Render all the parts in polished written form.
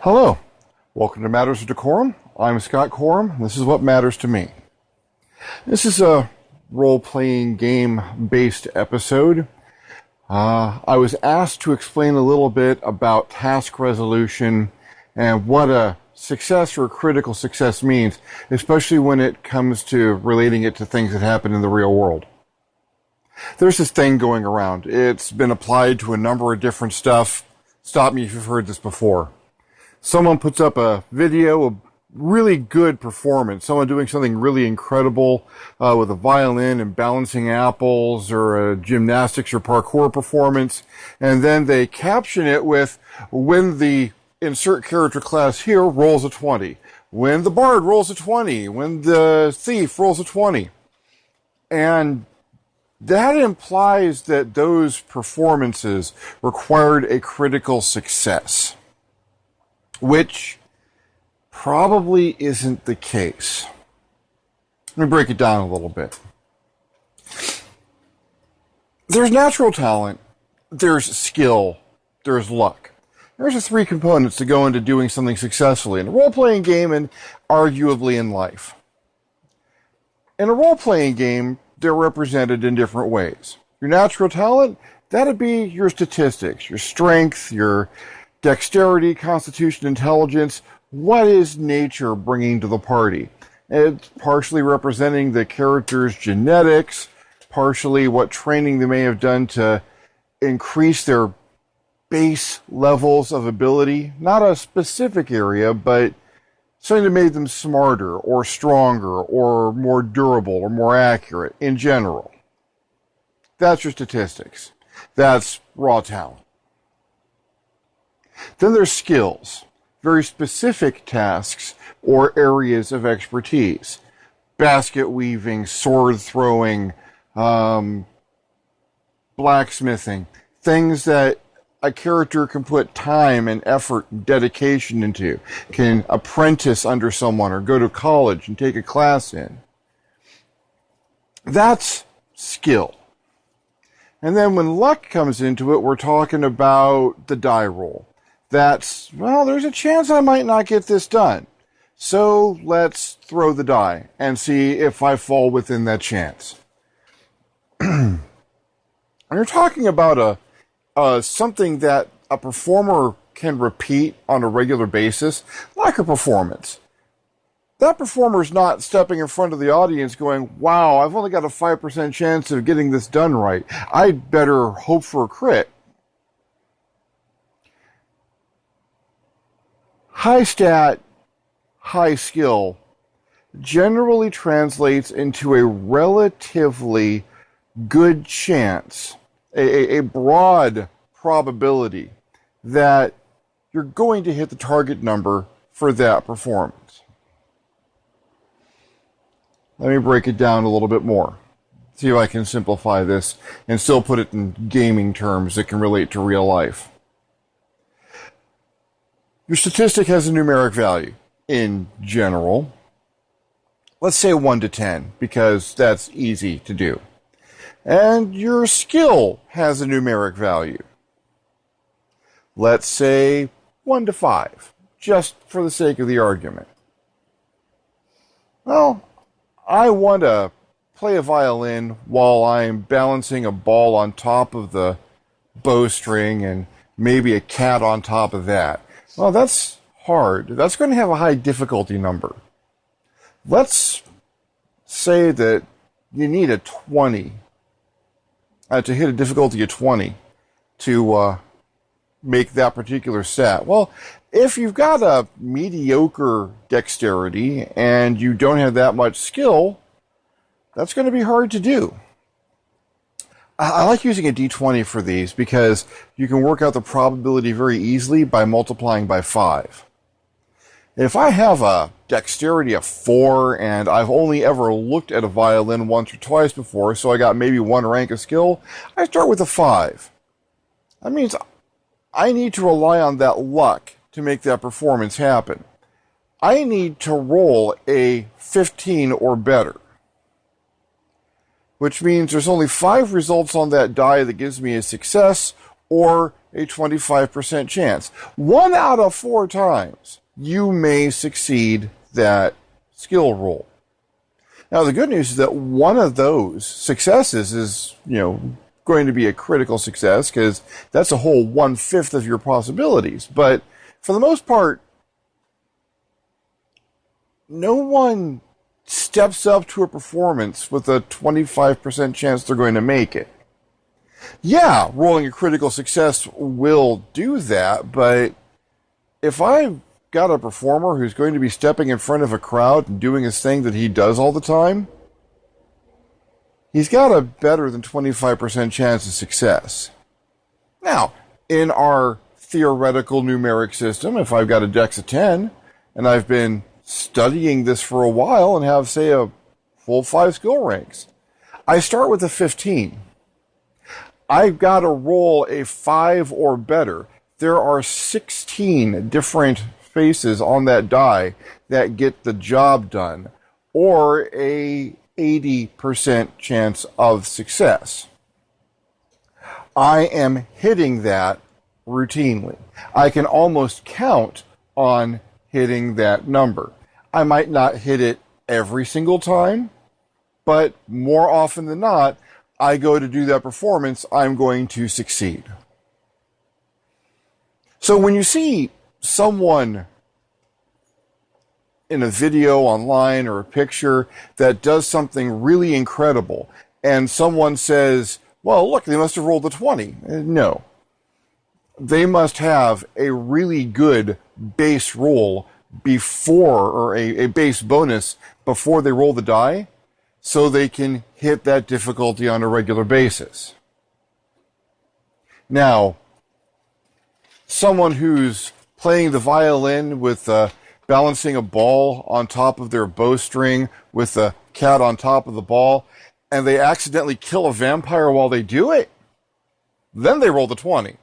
Hello, welcome to Matters of DeCorum. I'm Scott Corum, and this is what matters to me. This is a role-playing game-based episode. I was asked to explain a little bit about task resolution and what a success or a critical success means, especially when it comes to relating it to things that happen in the real world. There's this thing going around. It's been applied to a number of different stuff. Stop me if you've heard this before. Someone puts up a video, a really good performance, someone doing something really incredible with a violin and balancing apples, or a gymnastics or parkour performance, and then they caption it with, when the insert character class here rolls a 20, when the bard rolls a 20, when the thief rolls a 20. And that implies that those performances required a critical success, which probably isn't the case. Let me break it down a little bit. There's natural talent, there's skill, there's luck. There's the three components that go into doing something successfully in a role-playing game and arguably in life. In a role-playing game, they're represented in different ways. Your natural talent, that'd be your statistics, your strength, your dexterity, constitution, intelligence. What is nature bringing to the party? It's partially representing the character's genetics, partially what training they may have done to increase their base levels of ability. Not a specific area, but something that made them smarter or stronger or more durable or more accurate in general. That's your statistics. That's raw talent. Then there's skills, very specific tasks or areas of expertise. Basket weaving, sword throwing, blacksmithing, things that a character can put time and effort and dedication into, can apprentice under someone or go to college and take a class in. That's skill. And then when luck comes into it, we're talking about the die roll. That's, well, there's a chance I might not get this done. So let's throw the die and see if I fall within that chance. And you're talking about something that a performer can repeat on a regular basis, like a performance. That performer's not stepping in front of the audience going, wow, I've only got a 5% chance of getting this done right. I'd better hope for a crit. High stat, high skill generally translates into a relatively good chance, a broad probability that you're going to hit the target number for that performance. Let me break it down a little bit more. See if I can simplify this and still put it in gaming terms that can relate to real life. Your statistic has a numeric value in general. Let's say 1 to 10, because that's easy to do. And your skill has a numeric value. Let's say 1 to 5, just for the sake of the argument. Well, I want to play a violin while I'm balancing a ball on top of the bowstring and maybe a cat on top of that. Well, that's hard. That's going to have a high difficulty number. Let's say that you need a 20 to hit a difficulty of 20 to make that particular set. Well, if you've got a mediocre dexterity and you don't have that much skill, that's going to be hard to do. I like using a d20 for these because you can work out the probability very easily by multiplying by 5. If I have a dexterity of 4 and I've only ever looked at a violin once or twice before, so I got maybe 1 rank of skill, I start with a 5. That means I need to rely on that luck to make that performance happen. I need to roll a 15 or better, which means there's only 5 results on that die that gives me a success or a 25% chance. 1 out of 4 times, you may succeed that skill roll. Now, the good news is that one of those successes is, going to be a critical success, because that's a whole 1/5 of your possibilities. But for the most part, no one steps up to a performance with a 25% chance they're going to make it. Yeah, rolling a critical success will do that, but if I've got a performer who's going to be stepping in front of a crowd and doing his thing that he does all the time, he's got a better than 25% chance of success. Now, in our theoretical numeric system, if I've got a dex of 10, and I've been studying this for a while and have, say, a full 5 skill ranks, I start with a 15. I've got to roll a 5 or better. There are 16 different faces on that die that get the job done, or a 80% chance of success. I am hitting that routinely. I can almost count on hitting that number. I might not hit it every single time, but more often than not, I go to do that performance, I'm going to succeed. So when you see someone in a video online or a picture that does something really incredible, and someone says, well, look, they must have rolled a 20. No. They must have a really good base roll before, or a base bonus before they roll the die, so they can hit that difficulty on a regular basis. Now, someone who's playing the violin with balancing a ball on top of their bowstring with a cat on top of the ball, and they accidentally kill a vampire while they do it, then they roll the 20.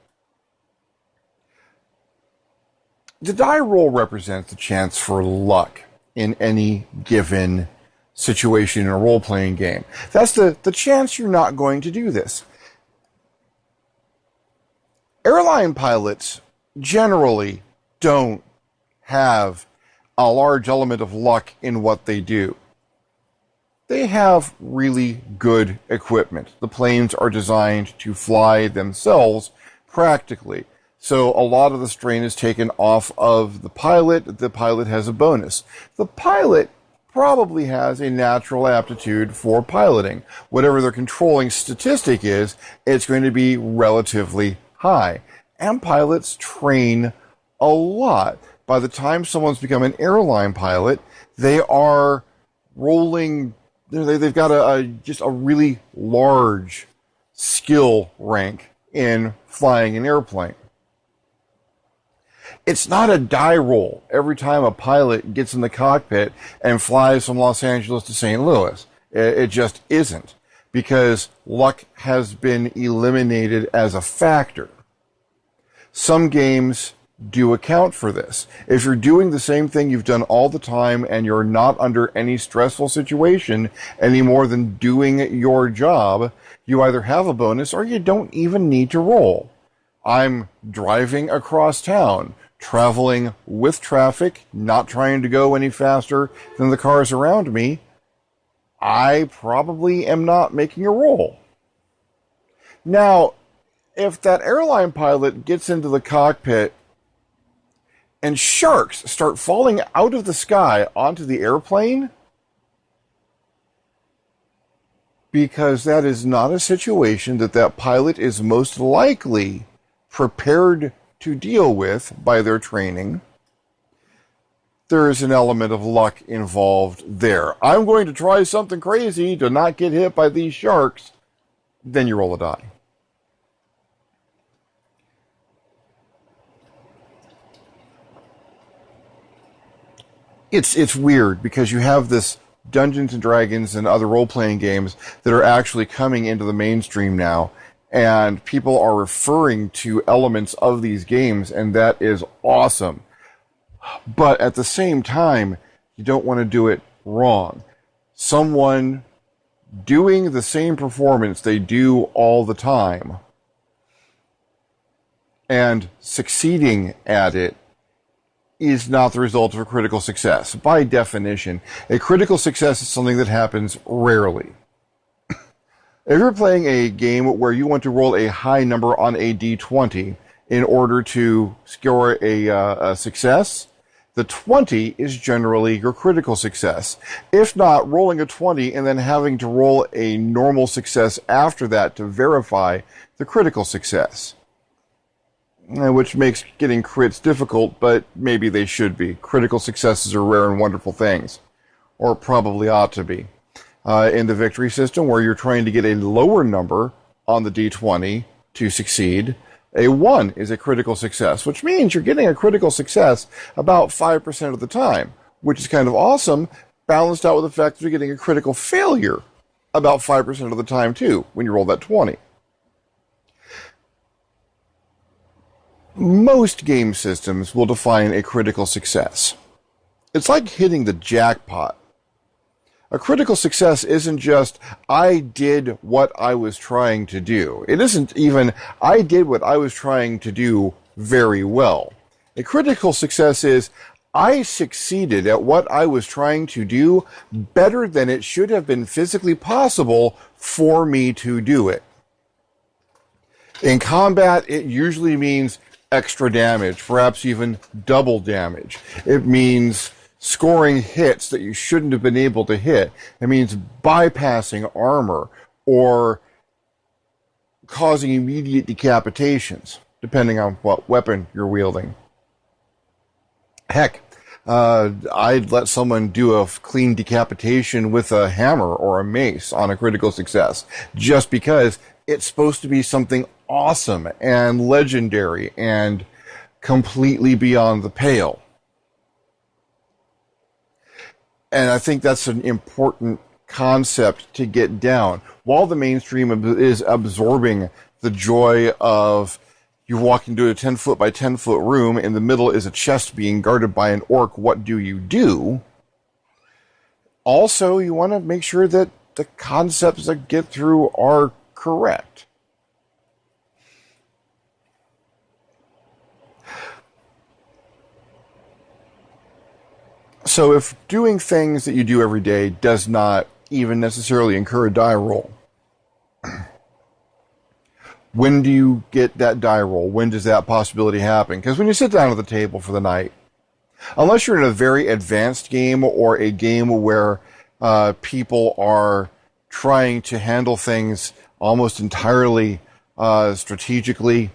The die roll represents the chance for luck in any given situation in a role-playing game. That's the chance you're not going to do this. Airline pilots generally don't have a large element of luck in what they do. They have really good equipment. The planes are designed to fly themselves practically. So a lot of the strain is taken off of the pilot. The pilot has a bonus. The pilot probably has a natural aptitude for piloting. Whatever their controlling statistic is, it's going to be relatively high. And pilots train a lot. By the time someone's become an airline pilot, they are rolling, they've got just a really large skill rank in flying an airplane. It's not a die roll every time a pilot gets in the cockpit and flies from Los Angeles to St. Louis. It just isn't, because luck has been eliminated as a factor. Some games do account for this. If you're doing the same thing you've done all the time and you're not under any stressful situation any more than doing your job, you either have a bonus or you don't even need to roll. I'm driving across town, traveling with traffic, not trying to go any faster than the cars around me. I probably am not making a roll. Now, if that airline pilot gets into the cockpit and sharks start falling out of the sky onto the airplane, because that is not a situation that pilot is most likely prepared to deal with by their training, there is an element of luck involved there. I'm going to try something crazy to not get hit by these sharks. Then you roll a die. It's weird, because you have this Dungeons and Dragons and other role-playing games that are actually coming into the mainstream now, and people are referring to elements of these games, and that is awesome. But at the same time, you don't want to do it wrong. Someone doing the same performance they do all the time and succeeding at it is not the result of a critical success. By definition, a critical success is something that happens rarely. If you're playing a game where you want to roll a high number on a d20 in order to score a success, the 20 is generally your critical success. If not, rolling a 20 and then having to roll a normal success after that to verify the critical success. Which makes getting crits difficult, but maybe they should be. Critical successes are rare and wonderful things. Or probably ought to be. In the victory system, where you're trying to get a lower number on the d20 to succeed, a 1 is a critical success, which means you're getting a critical success about 5% of the time, which is kind of awesome, balanced out with the fact that you're getting a critical failure about 5% of the time, too, when you roll that 20. Most game systems will define a critical success. It's like hitting the jackpot. A critical success isn't just, I did what I was trying to do. It isn't even, I did what I was trying to do very well. A critical success is, I succeeded at what I was trying to do better than it should have been physically possible for me to do it. In combat, it usually means extra damage, perhaps even double damage. It means scoring hits that you shouldn't have been able to hit. It means bypassing armor or causing immediate decapitations, depending on what weapon you're wielding. Heck, I'd let someone do a clean decapitation with a hammer or a mace on a critical success, just because it's supposed to be something awesome and legendary and completely beyond the pale. And I think that's an important concept to get down. While the mainstream is absorbing the joy of you walk into a 10-foot by 10-foot room, in the middle is a chest being guarded by an orc, what do you do? Also, you want to make sure that the concepts that get through are correct. So if doing things that you do every day does not even necessarily incur a die roll, when do you get that die roll? When does that possibility happen? Because when you sit down at the table for the night, unless you're in a very advanced game or a game where people are trying to handle things almost entirely strategically,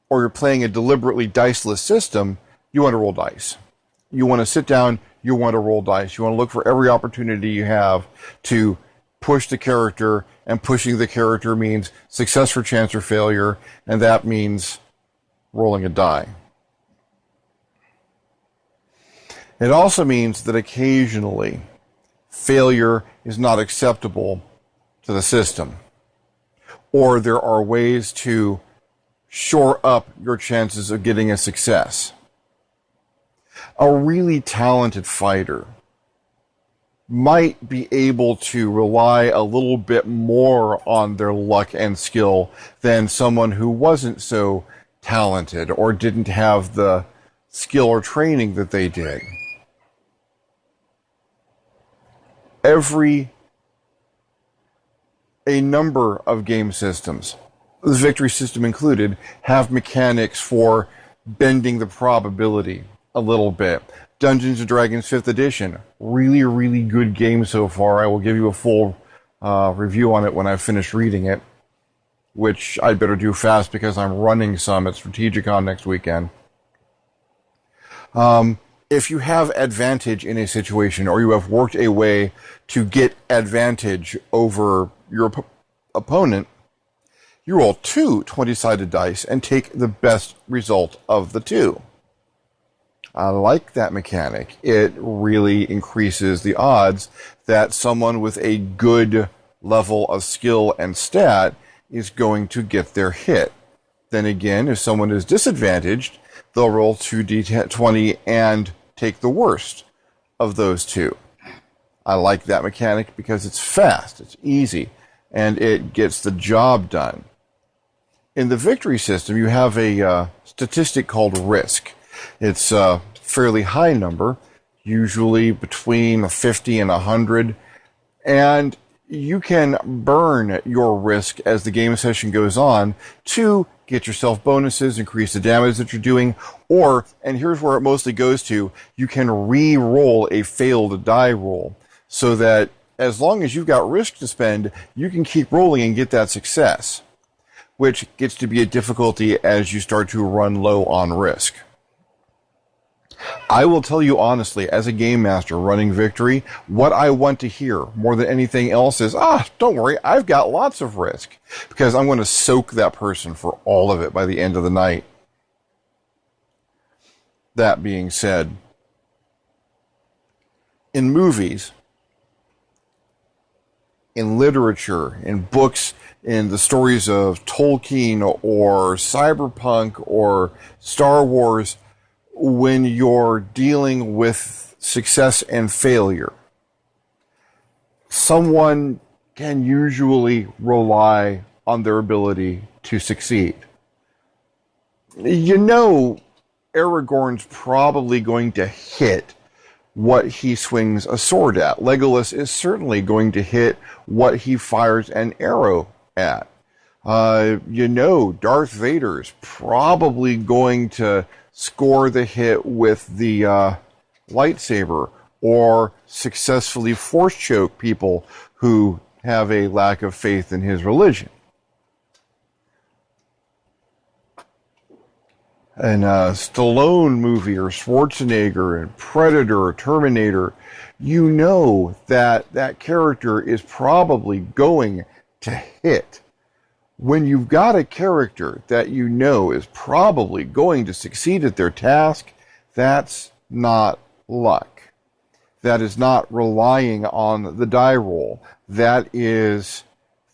or you're playing a deliberately diceless system, you want to roll dice. You want to sit down, you want to roll dice. You want to look for every opportunity you have to push the character, and pushing the character means success or chance or failure, and that means rolling a die. It also means that occasionally failure is not acceptable to the system, or there are ways to shore up your chances of getting a success. A really talented fighter might be able to rely a little bit more on their luck and skill than someone who wasn't so talented or didn't have the skill or training that they did. A number of game systems, the victory system included, have mechanics for bending the probability a little bit. Dungeons & Dragons 5th edition, really, really good game so far. I will give you a full review on it when I've finished reading it, which I'd better do fast because I'm running some at Strategicon next weekend. If you have advantage in a situation, or you have worked a way to get advantage over your opponent, you roll 2 20-sided dice and take the best result of the 2. I like that mechanic. It really increases the odds that someone with a good level of skill and stat is going to get their hit. Then again, if someone is disadvantaged, they'll roll 2d20 and take the worst of those 2. I like that mechanic because it's fast, it's easy, and it gets the job done. In the victory system, you have a statistic called risk. It's a fairly high number, usually between 50 and 100, and you can burn your risk as the game session goes on to get yourself bonuses, increase the damage that you're doing, or, and here's where it mostly goes to, you can re-roll a failed die roll, so that as long as you've got risk to spend, you can keep rolling and get that success, which gets to be a difficulty as you start to run low on risk. I will tell you honestly, as a game master running Victory, what I want to hear more than anything else is, don't worry, I've got lots of risk, because I'm going to soak that person for all of it by the end of the night. That being said, in movies, in literature, in books, in the stories of Tolkien or Cyberpunk or Star Wars, when you're dealing with success and failure, someone can usually rely on their ability to succeed. You know, Aragorn's probably going to hit what he swings a sword at. Legolas is certainly going to hit what he fires an arrow at. Darth Vader's probably going to score the hit with the lightsaber, or successfully force choke people who have a lack of faith in his religion. In a Stallone movie, or Schwarzenegger, and Predator, or Terminator, you know that that character is probably going to hit. When you've got a character that you know is probably going to succeed at their task, that's not luck. That is not relying on the die roll. That is,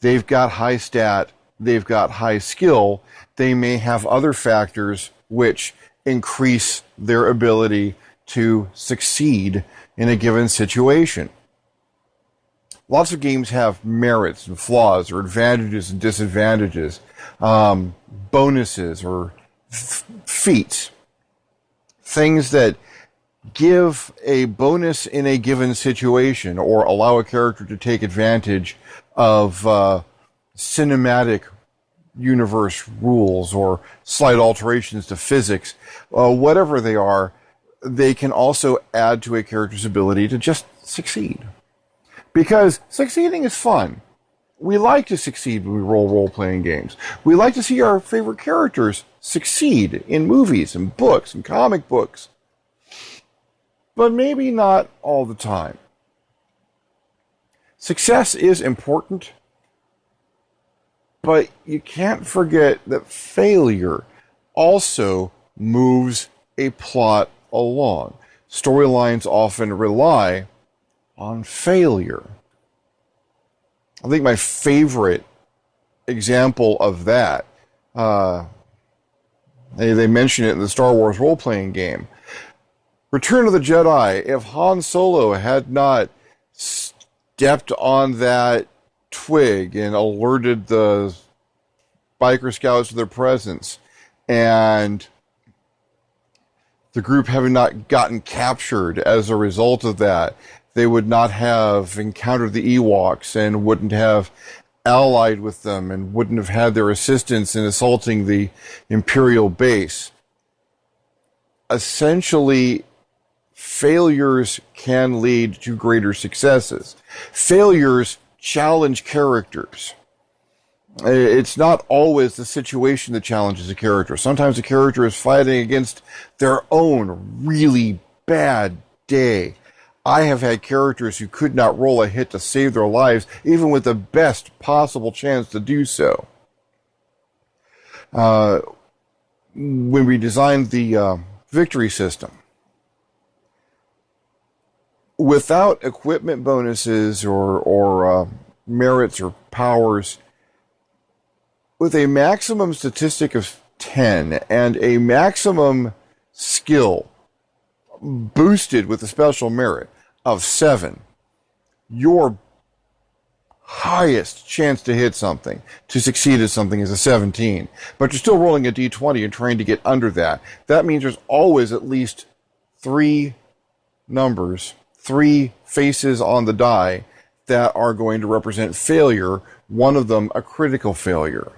they've got high stat, they've got high skill, they may have other factors which increase their ability to succeed in a given situation. Lots of games have merits and flaws, or advantages and disadvantages, bonuses or feats, things that give a bonus in a given situation or allow a character to take advantage of cinematic universe rules or slight alterations to physics. Whatever they are, they can also add to a character's ability to just succeed. Because succeeding is fun. We like to succeed when we roll role-playing games. We like to see our favorite characters succeed in movies and books and comic books. But maybe not all the time. Success is important, but you can't forget that failure also moves a plot along. Storylines often rely on failure. I think my favorite example of that, they mention it in the Star Wars role-playing game. Return of the Jedi, if Han Solo had not stepped on that twig and alerted the biker scouts to their presence, and the group having not gotten captured as a result of that, they would not have encountered the Ewoks and wouldn't have allied with them and wouldn't have had their assistance in assaulting the Imperial base. Essentially, failures can lead to greater successes. Failures challenge characters. It's not always the situation that challenges a character. Sometimes a character is fighting against their own really bad day. I have had characters who could not roll a hit to save their lives, even with the best possible chance to do so. When we designed the victory system, without equipment bonuses or merits or powers, with a maximum statistic of 10 and a maximum skill boosted with a special merit of 7, your highest chance to hit something, to succeed at something, is a 17. But you're still rolling a d20 and trying to get under that. That means there's always at least 3 numbers, 3 faces on the die that are going to represent failure, one of them a critical failure.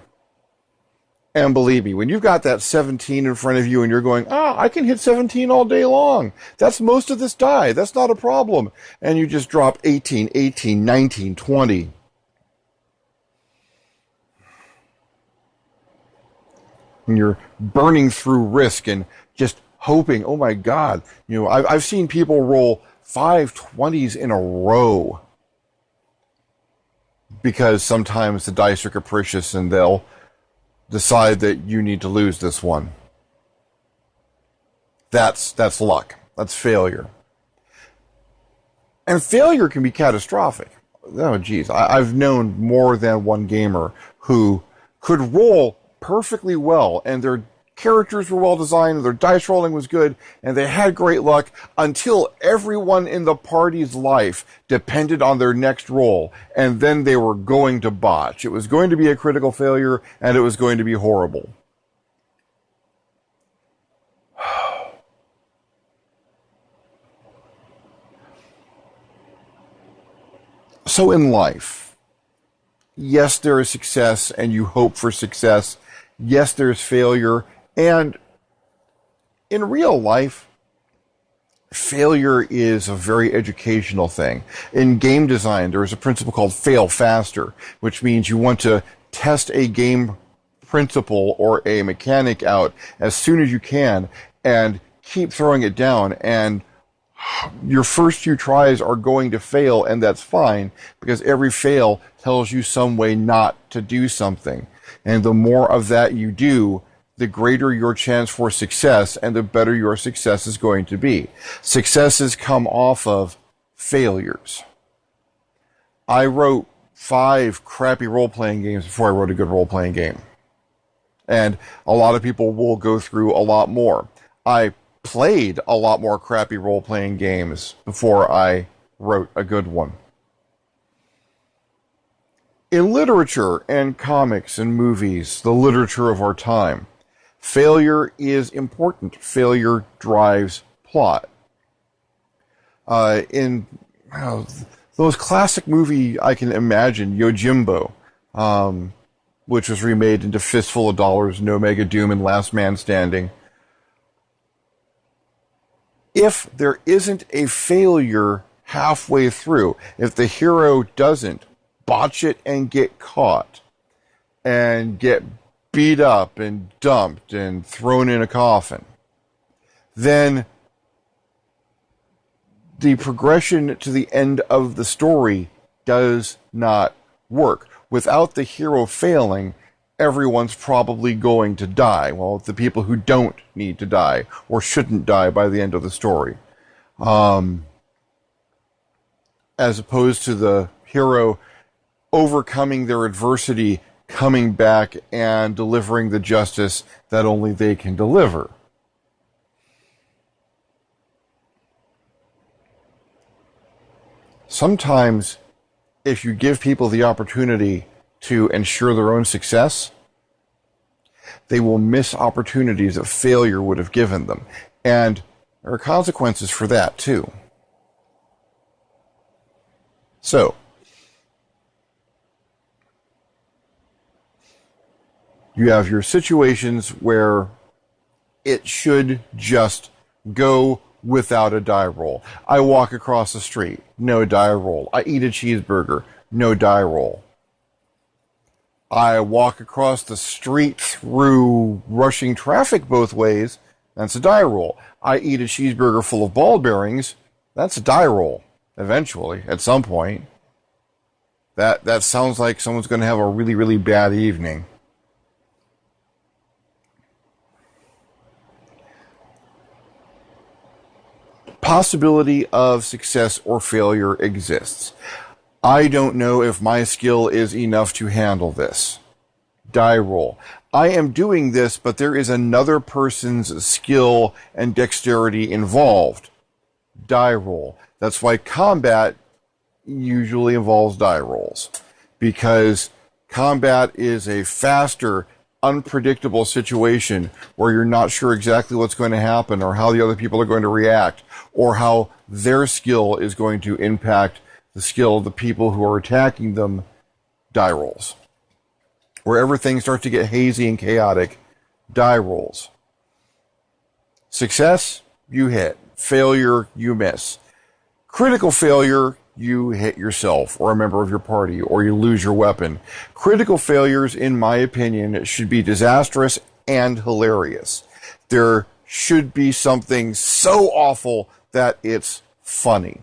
And believe me, when you've got that 17 in front of you and you're going, I can hit 17 all day long. That's most of this die. That's not a problem. And you just drop 18, 18, 19, 20. And you're burning through risk and just hoping, oh my God. I've seen people roll 5 20s in a row because sometimes the dice are capricious and they'll decide that you need to lose this one. That's luck. That's failure. And failure can be catastrophic. Oh, geez. I've known more than one gamer who could roll perfectly well, and their characters were well designed, their dice rolling was good, and they had great luck until everyone in the party's life depended on their next roll, and then they were going to botch. It was going to be a critical failure, and it was going to be horrible. So in life, yes, there is success, and you hope for success. Yes, there's failure. And in real life, failure is a very educational thing. In game design, there is a principle called fail faster, which means you want to test a game principle or a mechanic out as soon as you can and keep throwing it down. And your first few tries are going to fail, and that's fine, because every fail tells you some way not to do something. And the more of that you do, the greater your chance for success, and the better your success is going to be. Successes come off of failures. I wrote 5 crappy role-playing games before I wrote a good role-playing game. And a lot of people will go through a lot more. I played a lot more crappy role-playing games before I wrote a good one. In literature and comics and movies, the literature of our time, failure is important. Failure drives plot. In those classic movie, I can imagine, Yojimbo, which was remade into Fistful of Dollars, No Mega Doom, and Last Man Standing. If there isn't a failure halfway through, if the hero doesn't botch it and get caught and get beat up and dumped and thrown in a coffin, then the progression to the end of the story does not work. Without the hero failing, everyone's probably going to die. Well, the people who don't need to die or shouldn't die by the end of the story. As opposed to the hero overcoming their adversity, coming back and delivering the justice that only they can deliver. Sometimes, if you give people the opportunity to ensure their own success, they will miss opportunities that failure would have given them. And there are consequences for that, too. So, you have your situations where it should just go without a die roll. I walk across the street, no die roll. I eat a cheeseburger, no die roll. I walk across the street through rushing traffic both ways, that's a die roll. I eat a cheeseburger full of ball bearings, that's a die roll, eventually, at some point. That sounds like someone's going to have a really, really bad evening. Possibility of success or failure exists. I don't know if my skill is enough to handle this. Die roll. I am doing this, but there is another person's skill and dexterity involved. Die roll. That's why combat usually involves die rolls. because combat is a faster, unpredictable situation where you're not sure exactly what's going to happen or how the other people are going to react or how their skill is going to impact the skill of the people who are attacking them. Die rolls. Wherever things start to get hazy and chaotic, die rolls. Success, you hit. Failure, you miss. Critical failure, you hit yourself or a member of your party, or you lose your weapon. Critical failures, in my opinion, should be disastrous and hilarious. There should be something so awful that it's funny.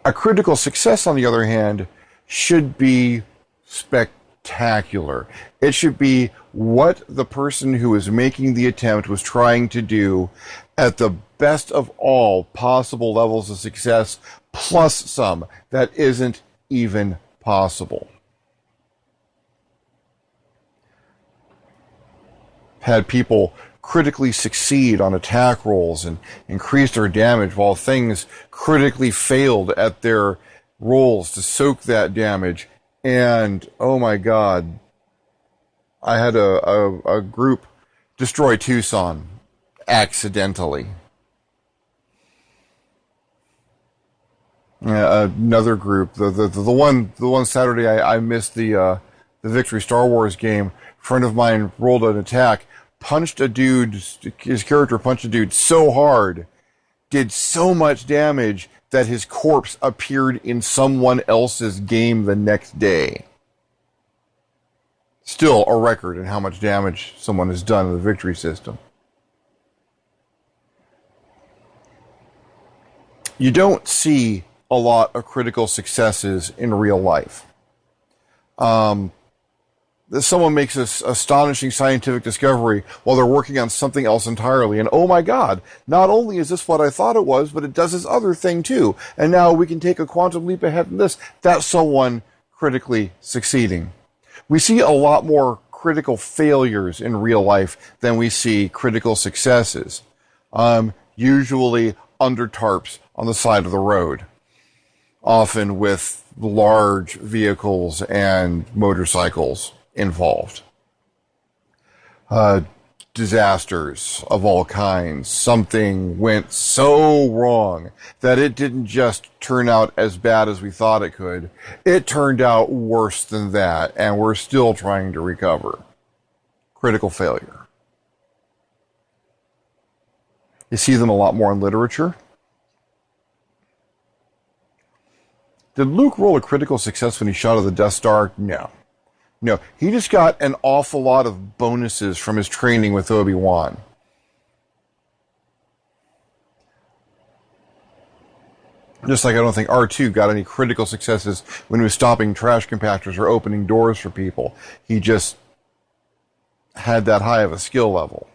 A critical success, on the other hand, should be spectacular. It should be what the person who is making the attempt was trying to do at the best of all possible levels of success, plus some that isn't even possible. Had people critically succeed on attack rolls and increase their damage, while things critically failed at their rolls to soak that damage. And oh my God, I had a group destroy Tucson accidentally. Another group, the one Saturday I missed the Victory Star Wars game. A friend of mine rolled an attack, punched a dude, his character punched a dude so hard, did so much damage that his corpse appeared in someone else's game the next day. Still a record in how much damage someone has done in the victory system. You don't see a lot of critical successes in real life. Someone makes this astonishing scientific discovery while they're working on something else entirely. And oh my God, not only is this what I thought it was, but it does this other thing too. And now we can take a quantum leap ahead in this. That's someone critically succeeding. We see a lot more critical failures in real life than we see critical successes. Usually under tarps on the side of the road. Often with large vehicles and motorcycles involved. Disasters of all kinds. Something went so wrong that it didn't just turn out as bad as we thought it could. It turned out worse than that, and we're still trying to recover. Critical failure. You see them a lot more in literature. Did Luke roll a critical success when he shot at the Death Star? No. No, he just got an awful lot of bonuses from his training with Obi-Wan. Just like I don't think R2 got any critical successes when he was stopping trash compactors or opening doors for people. He just had that high of a skill level.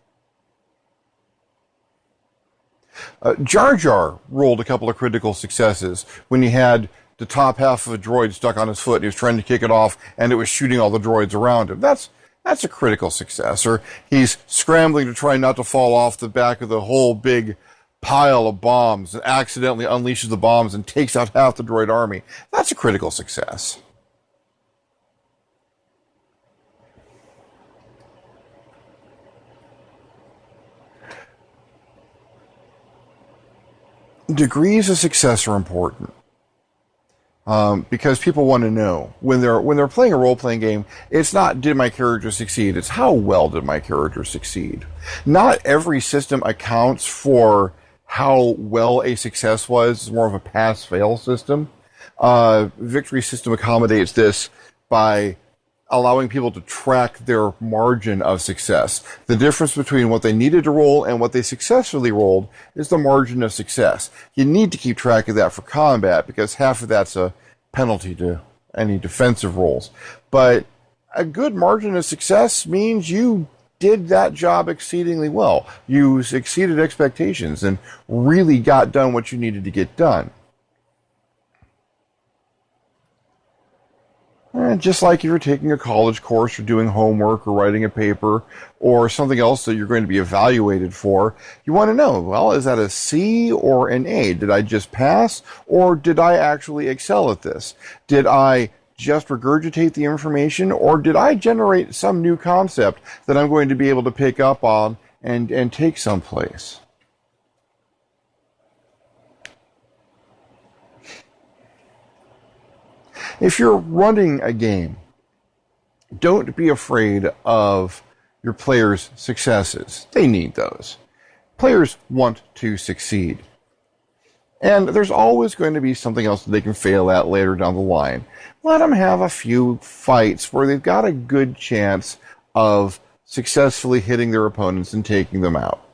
Jar Jar rolled a couple of critical successes when he had the top half of a droid stuck on his foot and he was trying to kick it off and it was shooting all the droids around him. That's a critical success. Or he's scrambling to try not to fall off the back of the whole big pile of bombs and accidentally unleashes the bombs and takes out half the droid army. That's a critical success. Degrees of success are important. Because people want to know when they're playing a role-playing game, it's not did my character succeed, it's how well did my character succeed. Not every system accounts for how well a success was. It's more of a pass-fail system. Victory system accommodates this by allowing people to track their margin of success. The difference between what they needed to roll and what they successfully rolled is the margin of success. You need to keep track of that for combat because half of that's a penalty to any defensive rolls. But a good margin of success means you did that job exceedingly well. You exceeded expectations and really got done what you needed to get done. Just like if you're taking a college course or doing homework or writing a paper or something else that you're going to be evaluated for, you want to know, well, is that a C or an A? Did I just pass or did I actually excel at this? Did I just regurgitate the information or did I generate some new concept that I'm going to be able to pick up on and take someplace? If you're running a game, don't be afraid of your players' successes. They need those. Players want to succeed. And there's always going to be something else that they can fail at later down the line. Let them have a few fights where they've got a good chance of successfully hitting their opponents and taking them out.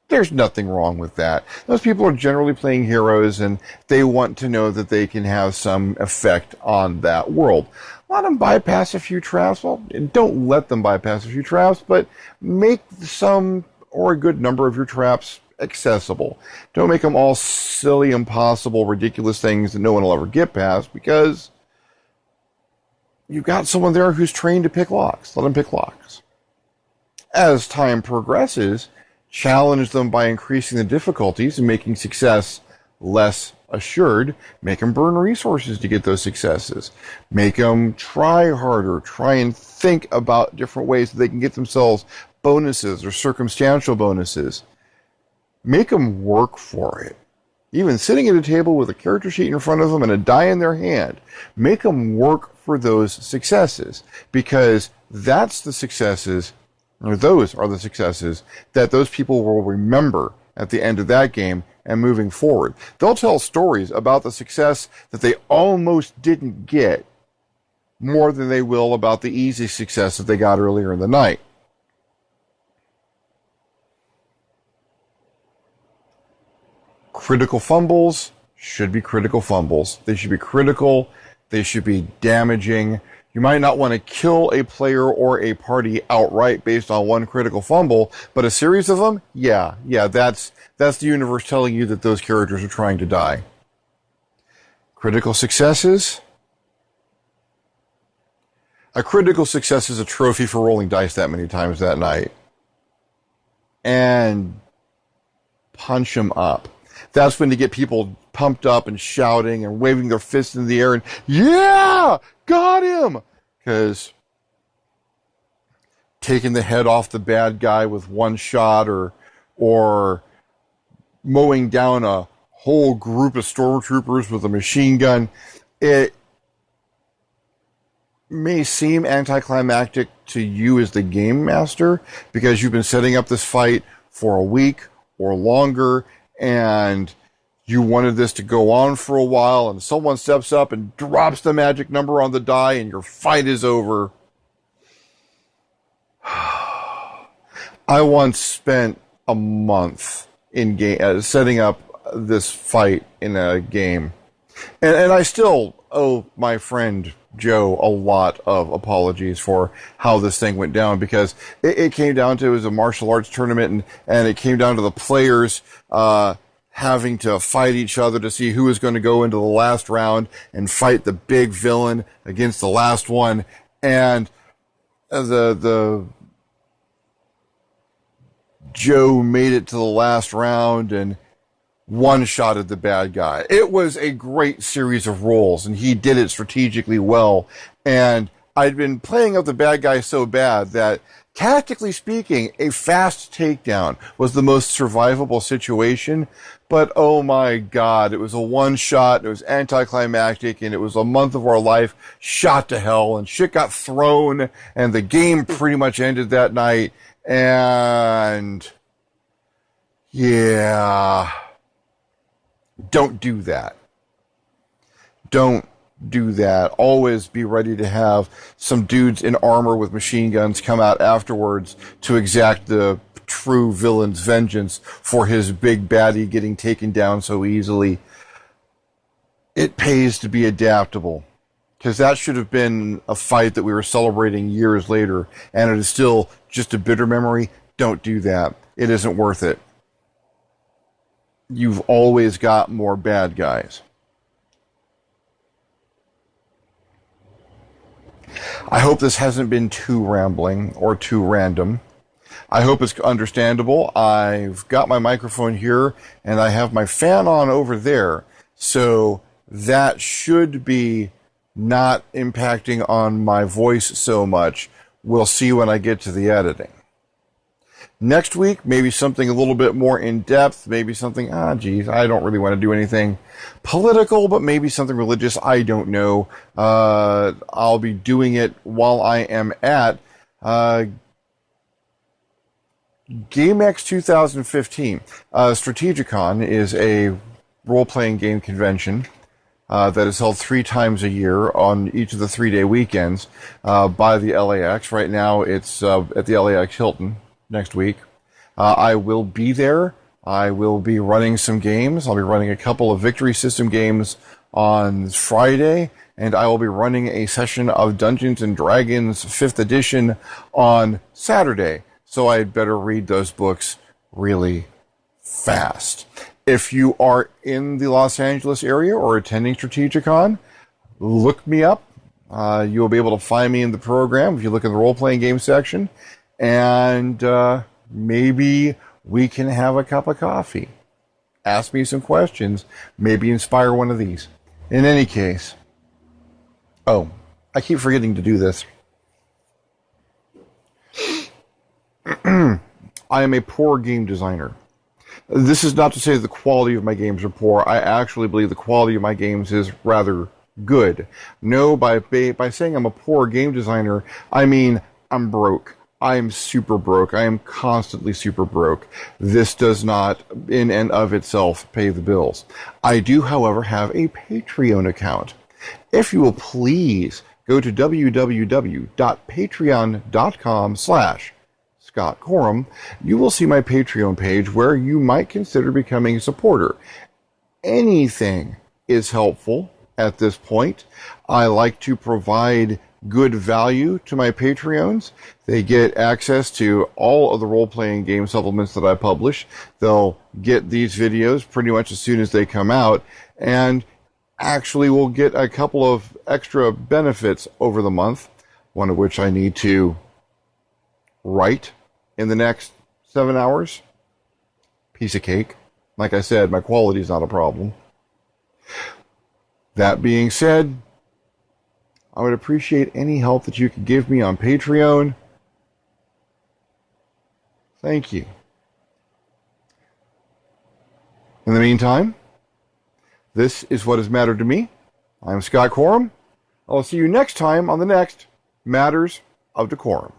There's nothing wrong with that. Those people are generally playing heroes and they want to know that they can have some effect on that world. Let them bypass a few traps. Well, don't let them bypass a few traps, but make some or a good number of your traps accessible. Don't make them all silly, impossible, ridiculous things that no one will ever get past because you've got someone there who's trained to pick locks. Let them pick locks. As time progresses, challenge them by increasing the difficulties and making success less assured. Make them burn resources to get those successes. Make them try harder. Try and think about different ways that they can get themselves bonuses or circumstantial bonuses. Make them work for it. Even sitting at a table with a character sheet in front of them and a die in their hand, make them work for those successes because that's the successes, or those are the successes that those people will remember at the end of that game and moving forward. They'll tell stories about the success that they almost didn't get more than they will about the easy success that they got earlier in the night. Critical fumbles should be critical fumbles. They should be critical. They should be damaging. You might not want to kill a player or a party outright based on one critical fumble, but a series of them, yeah, that's the universe telling you that those characters are trying to die. Critical successes. A critical success is a trophy for rolling dice that many times that night. And punch them up. That's when to get people pumped up and shouting and waving their fists in the air and, yeah, got him! Because taking the head off the bad guy with one shot or mowing down a whole group of stormtroopers with a machine gun, it may seem anticlimactic to you as the game master because you've been setting up this fight for a week or longer and you wanted this to go on for a while and someone steps up and drops the magic number on the die and your fight is over. I once spent a month in setting up this fight in a game. And I still owe my friend Joe a lot of apologies for how this thing went down because it came down to, it was a martial arts tournament and it came down to the players having to fight each other to see who was going to go into the last round and fight the big villain against the last one. And the Joe made it to the last round and one-shotted the bad guy. It was a great series of rolls, and he did it strategically well. And I'd been playing up the bad guy so bad that, tactically speaking, a fast takedown was the most survivable situation. But, oh my God, it was a one-shot, it was anticlimactic, and it was a month of our life shot to hell, and shit got thrown, and the game pretty much ended that night. And, yeah, don't do that. Don't do that. Always be ready to have some dudes in armor with machine guns come out afterwards to exact the true villain's vengeance for his big baddie getting taken down so easily. It pays to be adaptable, because that should have been a fight that we were celebrating years later, and it is still just a bitter memory. Don't do that. It isn't worth it. You've always got more bad guys. I hope this hasn't been too rambling or too random. I hope it's understandable. I've got my microphone here and I have my fan on over there. So that should be not impacting on my voice so much. We'll see when I get to the editing. Next week, maybe something a little bit more in depth, maybe something, I don't really want to do anything political, but maybe something religious, I don't know. I'll be doing it while I am at GameX 2015. Strategicon is a role-playing game convention that is held 3 times a year on each of the 3-day weekends by the LAX. Right now, it's at the LAX Hilton next week. I will be there. I will be running some games. I'll be running a couple of Victory System games on Friday, and I will be running a session of Dungeons & Dragons 5th edition on Saturday. So I'd better read those books really fast. If you are in the Los Angeles area or attending Strategicon, look me up. You'll be able to find me in the program if you look in the role-playing game section. And maybe we can have a cup of coffee. Ask me some questions. Maybe inspire one of these. In any case. Oh, I keep forgetting to do this. I am a poor game designer. This is not to say that the quality of my games are poor. I actually believe the quality of my games is rather good. No, by saying I'm a poor game designer, I mean I'm broke. I am super broke. I am constantly super broke. This does not, in and of itself, pay the bills. I do, however, have a Patreon account. If you will please go to www.patreon.com/Scott Corum, you will see my Patreon page where you might consider becoming a supporter. Anything is helpful at this point. I like to provide good value to my Patreons. They get access to all of the role-playing game supplements that I publish. They'll get these videos pretty much as soon as they come out, and actually will get a couple of extra benefits over the month, one of which I need to write in the next 7 hours. Piece of cake. Like I said, my quality is not a problem. That being said, I would appreciate any help that you could give me on Patreon. Thank you. In the meantime, this is what has mattered to me. I'm Scott Corum. I'll see you next time on the next Matters of DeCorum.